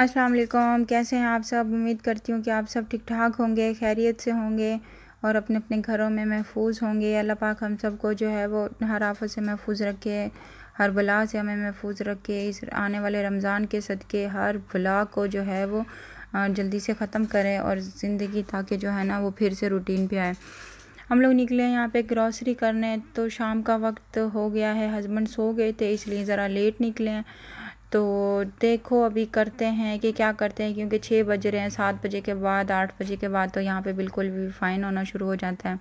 अस्सलाम वालेकुम। कैसे हैं आप सब? उम्मीद करती हूँ कि आप सब ठीक ठाक होंगे, खैरियत से होंगे और अपने अपने घरों में महफूज होंगे। अल्लाह पाक हम सबको जो है वो हर आफत से महफूज रखे, हर बला से हमें महफूज रखे। इस आने वाले रमज़ान के सदक़े हर बला को जो है वो जल्दी से ख़त्म करें और ज़िंदगी ताकि जो है ना वो फिर से रूटीन पे आए। हम लोग निकले हैं यहाँ पे ग्रॉसरी करने, तो शाम का वक्त हो गया है। हस्बैंड सो गए थे इसलिए ज़रा लेट निकले हैं। तो देखो अभी करते हैं कि क्या करते हैं, क्योंकि 6 बज रहे हैं। 7 बजे के बाद 8 बजे के बाद तो यहाँ पे बिल्कुल भी फ़ाइन होना शुरू हो जाता है।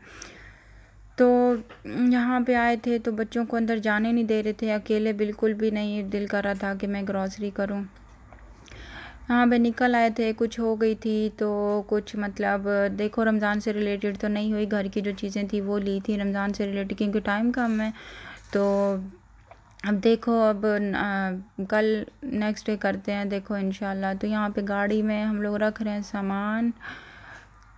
तो यहाँ पे आए थे तो बच्चों को अंदर जाने नहीं दे रहे थे, अकेले बिल्कुल भी नहीं दिल कर रहा था कि मैं ग्रॉसरी करूँ। यहाँ पे निकल आए थे, कुछ हो गई थी तो कुछ मतलब देखो रमज़ान से रिलेटेड तो नहीं हुई, घर की जो चीज़ें थी वो ली थी रमज़ान से रिलेटेड, क्योंकि टाइम कम है। तो अब देखो अब कल नेक्स्ट डे करते हैं देखो इंशाल्लाह। तो यहाँ पे गाड़ी में हम लोग रख रहे हैं सामान,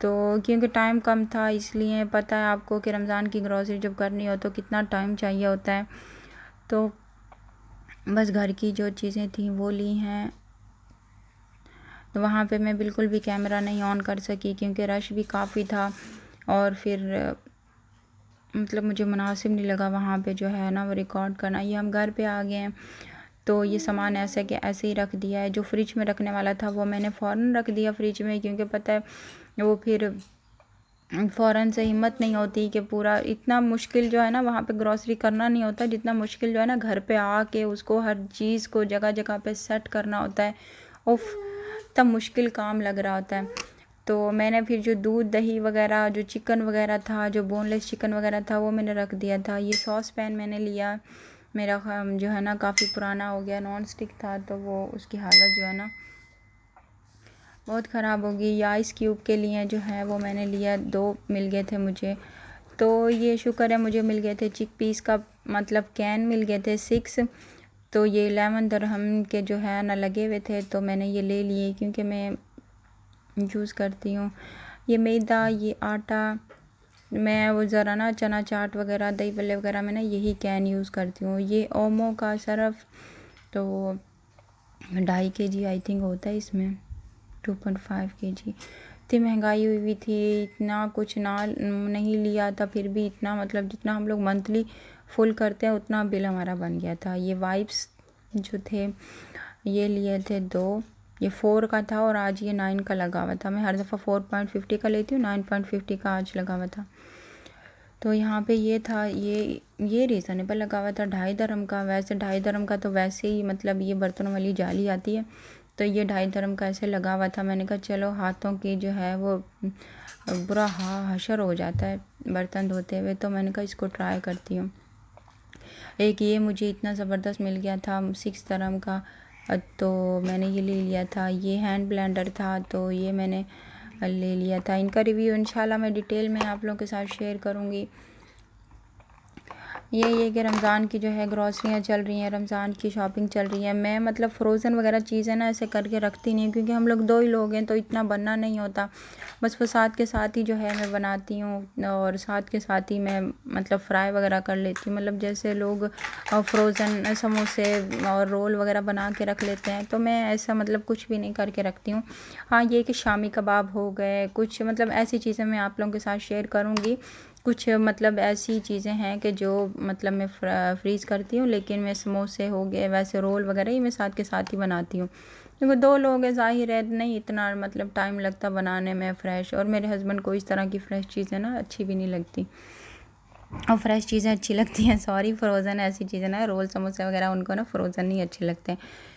तो क्योंकि टाइम कम था इसलिए पता है आपको कि रमज़ान की ग्रॉसरी जब करनी हो तो कितना टाइम चाहिए होता है। तो बस घर की जो चीज़ें थी वो ली हैं। तो वहाँ पे मैं बिल्कुल भी कैमरा नहीं ऑन कर सकी क्योंकि रश भी काफ़ी था और फिर मतलब मुझे मुनासिब नहीं लगा वहाँ पे जो है ना वो रिकॉर्ड करना। ये हम घर पे आ गए हैं तो ये सामान ऐसे कि ऐसे ही रख दिया है। जो फ्रिज में रखने वाला था वो मैंने फ़ौरन रख दिया फ्रिज में, क्योंकि पता है वो फिर फ़ौरन से हिम्मत नहीं होती कि पूरा इतना मुश्किल जो है ना वहाँ पे ग्रॉसरी करना नहीं होता जितना मुश्किल जो है ना घर पे आके उसको हर चीज़ को जगह जगह पे सेट करना होता है। उफ, तब मुश्किल काम लग रहा होता है। तो मैंने फिर जो दूध दही वगैरह जो चिकन वगैरह था, जो बोनलेस चिकन वगैरह था वो मैंने रख दिया था। ये सॉस पैन मैंने लिया, मेरा जो है ना काफ़ी पुराना हो गया, नॉन स्टिक था तो वो उसकी हालत जो है ना बहुत ख़राब हो गई। या आइस क्यूब के लिए जो है वो मैंने लिया, 2 मिल गए थे मुझे। तो ये शुक्र है मुझे मिल गए थे चिक पीस का मतलब कैन मिल गए थे 6। तो ये 11 दिरहम के जो है ना लगे हुए थे तो मैंने ये ले लिए क्योंकि मैं यूज़ करती हूँ। ये मैदा, ये आटा, मैं वो ज़रा ना चना चाट वगैरह दही बल्ले वगैरह में ना यही कैन यूज़ करती हूँ। ये ओमो का सर्फ तो 2.5 kg आई थिंक होता है इसमें, 2.5 kg। इतनी महंगाई हुई हुई थी, इतना कुछ ना नहीं लिया था फिर भी इतना मतलब जितना हम लोग मंथली फुल करते हैं उतना बिल हमारा बन गया था। ये वाइप्स जो थे ये लिए थे 2, ये 4 का था और आज ये 9 का लगा हुआ था। मैं हर दफ़ा 4.50 का लेती हूँ, 9.50 का आज लगा हुआ था। तो यहाँ पे ये था, ये रीज़नेबल लगा हुआ था 2.5 दिरहम का। वैसे 2.5 दिरहम का तो वैसे ही मतलब ये बर्तनों वाली जाली आती है, तो ये 2.5 दिरहम का ऐसे लगा हुआ था। मैंने कहा चलो हाथों की जो है वो बुरा हशर हो जाता है बर्तन धोते हुए, तो मैंने कहा इसको ट्राई करती हूँ। एक ये मुझे इतना ज़बरदस्त मिल गया था 6 दिरहम का, तो मैंने ये ले लिया था। ये हैंड ब्लेंडर था तो ये मैंने ले लिया था। इनका रिव्यू इंशाल्लाह मैं डिटेल में आप लोगों के साथ शेयर करूँगी। ये कि रमज़ान की जो है ग्रॉसरियाँ चल रही हैं, रमज़ान की शॉपिंग चल रही है। मैं मतलब फ़्रोज़न वगैरह चीज़ें ना ऐसे करके रखती नहीं, क्योंकि हम लोग 2 ही लोग हैं तो इतना बनना नहीं होता। बस वो साथ के साथ ही जो है मैं बनाती हूँ और साथ के साथ ही मैं मतलब फ्राई वगैरह कर लेती हूँ। मतलब जैसे लोग फ़्रोज़न समोसे और रोल वगैरह बना के रख लेते हैं, तो मैं ऐसा मतलब कुछ भी नहीं करके रखती हूँ। हाँ, ये कि शामी कबाब हो गए, कुछ मतलब ऐसी चीज़ें मैं आप लोगों के साथ शेयर करूँगी। कुछ मतलब ऐसी चीज़ें हैं कि जो मतलब मैं फ्रीज़ करती हूँ, लेकिन मैं समोसे हो गए वैसे रोल वगैरह ये मैं साथ के साथ ही बनाती हूँ, क्योंकि 2 लोग हैं, ज़ाहिर है नहीं इतना मतलब टाइम लगता बनाने में फ्रेश। और मेरे हस्बैंड को इस तरह की फ़्रेश चीज़ें ना अच्छी भी नहीं लगती, और फ्रेश चीज़ें अच्छी लगती हैं, सॉरी फ्रोज़न ऐसी चीज़ें ना रोल समोसे वगैरह उनको ना फ्रोज़न नहीं अच्छे लगते हैं।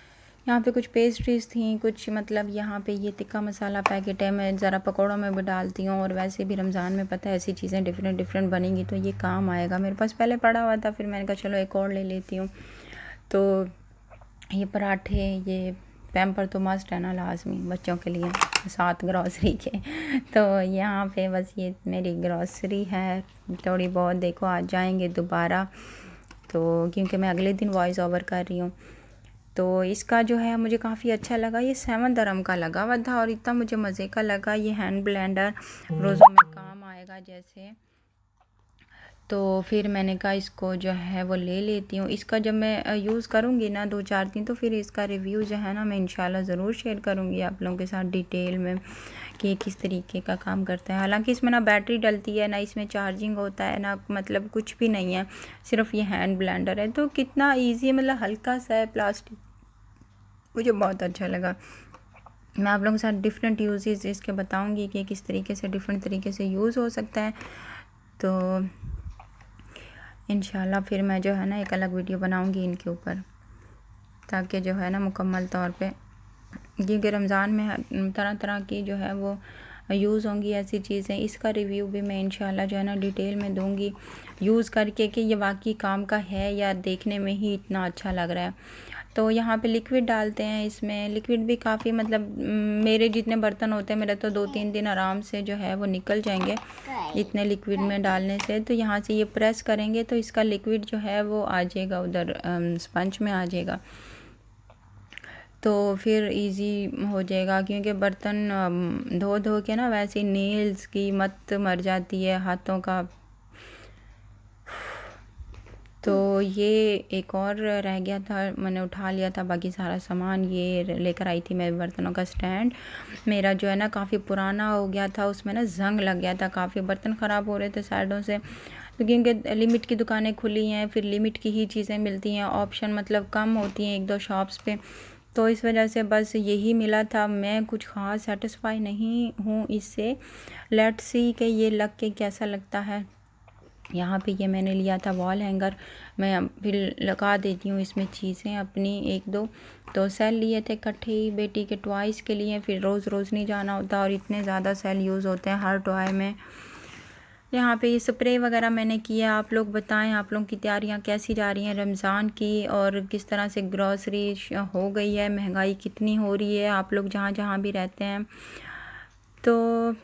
यहाँ पे कुछ पेस्ट्रीज़ थी, कुछ मतलब यहाँ पे ये टिक्का मसाला पैकेट है, मैं ज़रा पकौड़ों में भी डालती हूँ। और वैसे भी रमज़ान में पता है ऐसी चीज़ें डिफरेंट डिफरेंट बनेंगी तो ये काम आएगा। मेरे पास पहले पड़ा हुआ था, फिर मैंने कहा चलो एक और ले लेती हूँ। तो ये पराठे, ये पैम्पर तो मस्ट है ना लाजमी बच्चों के लिए साथ ग्रॉसरी के। तो यहाँ पे बस ये मेरी ग्रॉसरी है, थोड़ी बहुत देखो आ जाएंगे दोबारा, तो क्योंकि मैं अगले दिन वॉइस ओवर कर रही हूँ। तो इसका जो है मुझे काफ़ी अच्छा लगा, ये 7 दिरहम का लगा हुआ था और इतना मुझे मज़े का लगा। ये हैंड ब्लेंडर रोज़ों में काम आएगा जैसे। तो फिर मैंने कहा इसको जो है वो ले लेती हूँ। इसका जब मैं यूज़ करूँगी ना 2-4 दिन, तो फिर इसका रिव्यू जो है ना मैं इंशाल्लाह ज़रूर शेयर करूँगी आप लोगों के साथ डिटेल में कि ये किस तरीके का काम करता है। हालांकि इसमें ना बैटरी डलती है, ना इसमें चार्जिंग होता है, ना मतलब कुछ भी नहीं है, सिर्फ ये हैंड ब्लेंडर है। तो कितना ईजी है, मतलब हल्का सा है प्लास्टिक, मुझे बहुत अच्छा लगा। मैं आप लोगों के साथ डिफरेंट यूजेस इसके बताऊंगी कि किस तरीके से डिफरेंट तरीके से यूज़ हो सकता है। तो इंशाल्लाह फिर मैं जो है ना एक अलग वीडियो बनाऊंगी इनके ऊपर, ताकि जो है ना मुकम्मल तौर पे, क्योंकि रमज़ान में तरह तरह की जो है वो यूज़ होंगी ऐसी चीज़ें। इसका रिव्यू भी मैं इंशाल्लाह जो है ना डिटेल में दूंगी यूज़ करके कि ये वाकई काम का है या देखने में ही इतना अच्छा लग रहा है। तो यहाँ पे लिक्विड डालते हैं, इसमें लिक्विड भी काफ़ी, मतलब मेरे जितने बर्तन होते हैं मेरे तो 2-3 दिन आराम से जो है वो निकल जाएंगे इतने लिक्विड में डालने से। तो यहाँ से ये प्रेस करेंगे तो इसका लिक्विड जो है वो आ जाएगा उधर स्पंज में आ जाएगा, तो फिर इजी हो जाएगा। क्योंकि बर्तन धो धो के ना वैसे नेल्स की मत मर जाती है हाथों का। तो ये एक और रह गया था, मैंने उठा लिया था बाकी सारा सामान। ये लेकर आई थी मैं बर्तनों का स्टैंड, मेरा जो है ना काफ़ी पुराना हो गया था, उसमें ना जंग लग गया था, काफ़ी बर्तन ख़राब हो रहे थे साइडों से। तो क्योंकि लिमिट की दुकानें खुली हैं, फिर लिमिट की ही चीज़ें मिलती हैं, ऑप्शन मतलब कम होती हैं 1-2 शॉप्स पे, तो इस वजह से बस यही मिला था। मैं कुछ ख़ास सेटिस्फाई नहीं हूँ इससे। लेट्स सी कि ये लग के कैसा लगता है। यहाँ पे ये मैंने लिया था वॉल हैंगर, मैं फिर लगा देती हूँ इसमें चीज़ें अपनी 1-2। तो सेल लिए थे इकट्ठे ही बेटी के टॉयज़ के लिए, फिर रोज़ रोज़ नहीं जाना होता और इतने ज़्यादा सेल यूज़ होते हैं हर टॉय में। यहाँ पे ये स्प्रे वगैरह मैंने किया। आप लोग बताएं आप लोगों की तैयारियाँ कैसी जा रही हैं रमज़ान की, और किस तरह से ग्रॉसरी हो गई है, महंगाई कितनी हो रही है आप लोग जहाँ जहाँ भी रहते हैं। तो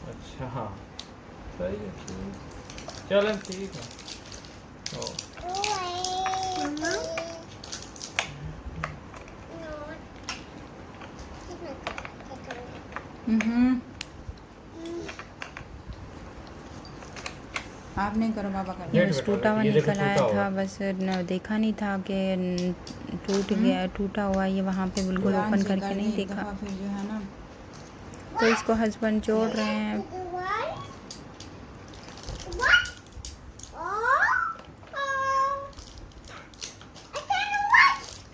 अच्छा हाँ सही है, चलो ठीक है। आप नहीं करो बाबा कर। बस टूटा हुआ निकल आया था, बस देखा नहीं था कि टूट गया, टूटा हुआ ये वहाँ पे बिल्कुल ओपन करके नहीं देखा। फिर जो है ना तो इसको हस्बैंड जोड़ रहे हैं।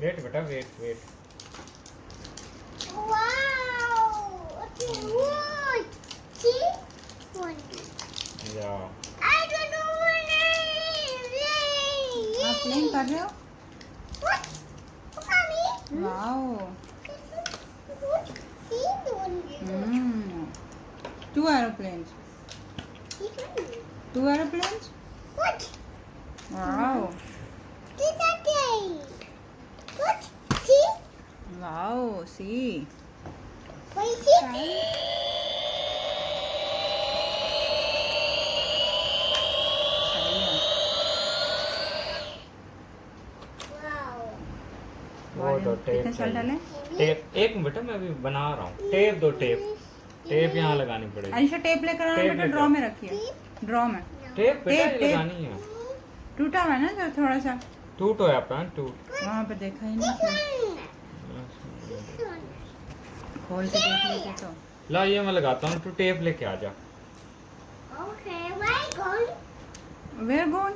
वेट बेटा वेट वेट। या आप प्लेन कर रहे हो? Wow, 2 aeroplanes, 2 aeroplanes, wow, wow, see, वो दो टेप कितने साल डाले? टेप एक बेटा मैं अभी बना रहा हूँ। टेप दो टेप यहाँ लगानी पड़ेगी। अनिशा टेप लेकर आना बेटा, ड्रॉ में रखिए, ड्रॉ में टेप बेटा टेप, ये लगानी है। टूटा हुआ है ना जो थोड़ा सा, टूट हो आपका टूट। वहाँ पे देखा ही नहीं, खोल के देख लेते तो। ला ये मैं लगाता हूँ, तू टेप लेके आ जा। Where gone?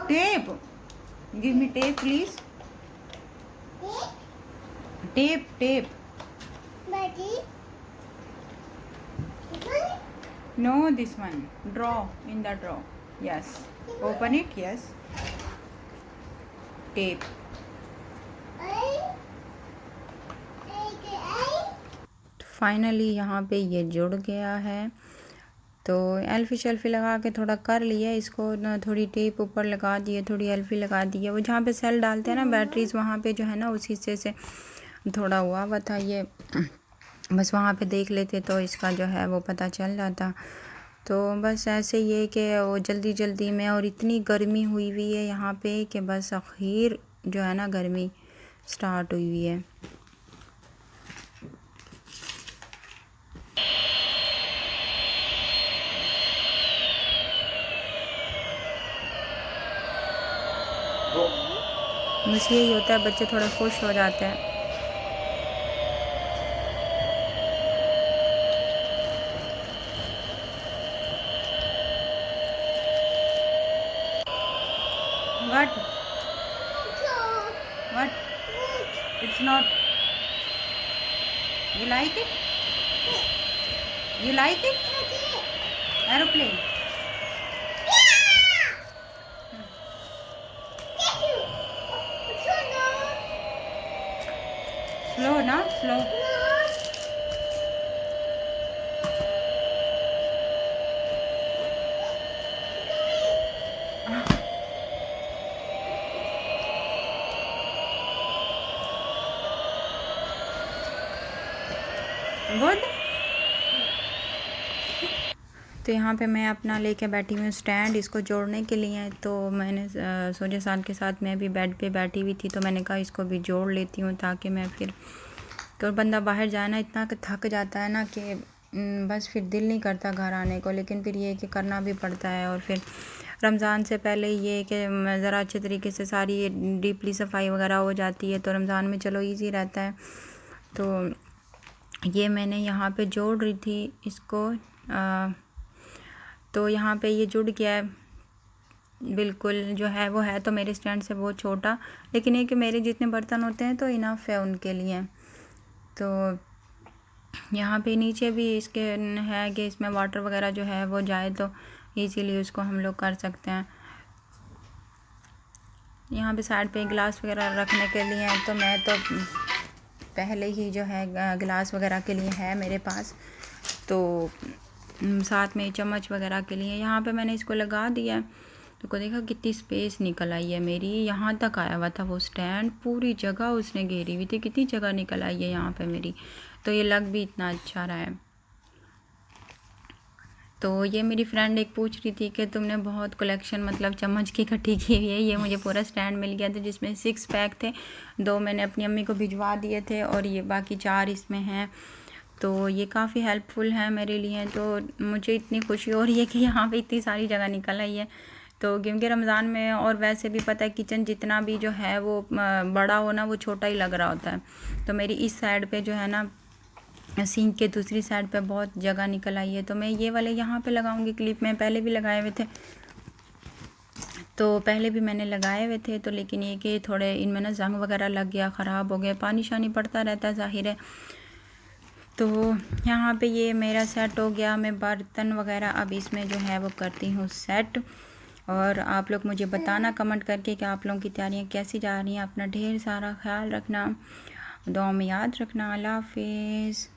Tape. Give me tape, please. Tape. No, this one. Draw in the draw. Yes. Open it. Yes. Tape. Finally यहाँ पे ये जुड़ गया है। तो एल्फी शेल्फी लगा के थोड़ा कर लिया इसको ना, थोड़ी टेप ऊपर लगा दिए, थोड़ी एल्फी लगा दी है। वो जहाँ पे सेल डालते हैं ना बैटरीज, वहाँ पे जो है ना उस हिस्से से थोड़ा हुआ था ये, बस वहाँ पे देख लेते तो इसका जो है वो पता चल जाता। तो बस ऐसे ये कि वो जल्दी जल्दी में, और इतनी गर्मी हुई हुई है यहाँ पे कि बस आखिर जो है ना गर्मी स्टार्ट हुई हुई है। बस यही होता है, बच्चे थोड़ा खुश हो जाते हैं। What? What? It's not. You like it? You like it? Aeroplane. Slow, na? Slow. Good. तो यहाँ पे मैं अपना लेके बैठी हूँ स्टैंड इसको जोड़ने के लिए। तो मैंने सोचे साल के साथ मैं भी बेड पे बैठी हुई थी, तो मैंने कहा इसको भी जोड़ लेती हूँ, ताकि मैं फिर तो बंदा बाहर जाए ना, इतना थक जाता है ना कि बस फिर दिल नहीं करता घर आने को, लेकिन फिर ये कि करना भी पड़ता है। और फिर रमज़ान से पहले ये कि ज़रा अच्छे तरीके से सारी डीपली सफाई वगैरह हो जाती है, तो रमज़ान में चलो इजी रहता है। तो ये मैंने यहाँ पे जोड़ रही थी इसको, तो यहाँ पे ये जुड़ गया है बिल्कुल जो है वो है। तो मेरे स्टैंड से बहुत छोटा, लेकिन ये कि मेरे जितने बर्तन होते हैं तो इनफ है उनके लिए। तो यहाँ पे नीचे भी इसके है कि इसमें वाटर वगैरह जो है वो जाए तो इजीली उसको हम लोग कर सकते हैं। यहाँ पे साइड पे गिलास वगैरह रखने के लिए है, तो मैं तो पहले ही जो है गिलास वगैरह के लिए है मेरे पास, तो साथ में चम्मच वगैरह के लिए यहाँ पे मैंने इसको लगा दिया। तो को देखा कितनी स्पेस निकल आई है मेरी, यहाँ तक आया हुआ था वो स्टैंड, पूरी जगह उसने घेरी हुई थी, कितनी जगह निकल आई है यहाँ पे मेरी। तो ये लग भी इतना अच्छा रहा है। तो ये मेरी फ्रेंड एक पूछ रही थी कि तुमने बहुत कलेक्शन मतलब चम्मच की इकट्ठी की हुई है। ये मुझे पूरा स्टैंड मिल गया था जिसमें 6 पैक थे, 2 मैंने अपनी अम्मी को भिजवा दिए थे और ये बाकी 4 इसमें हैं। तो ये काफ़ी हेल्पफुल है मेरे लिए। तो मुझे इतनी खुशी हो रही है कि यहाँ पे इतनी सारी जगह निकल आई है। तो क्योंकि रमज़ान में और वैसे भी पता है किचन जितना भी जो है वो बड़ा हो ना, वो छोटा ही लग रहा होता है। तो मेरी इस साइड पे जो है ना सिंक के दूसरी साइड पे बहुत जगह निकल आई है। तो मैं ये वाले यहाँ पे लगाऊंगी क्लिप, में पहले भी लगाए हुए थे, तो पहले भी मैंने लगाए हुए थे। तो लेकिन ये कि थोड़े इनमें ना जंग वगैरह लग गया, ख़राब हो गया, पानी शानी पड़ता रहता है ज़ाहिर है। तो यहाँ पे ये मेरा सेट हो गया। मैं बर्तन वगैरह अब इसमें जो है वो करती हूँ सेट। और आप लोग मुझे बताना कमेंट करके कि आप लोगों की तैयारियाँ कैसी जा रही हैं। अपना ढेर सारा ख्याल रखना, दुआ में याद रखना। अल्लाह हाफिज़।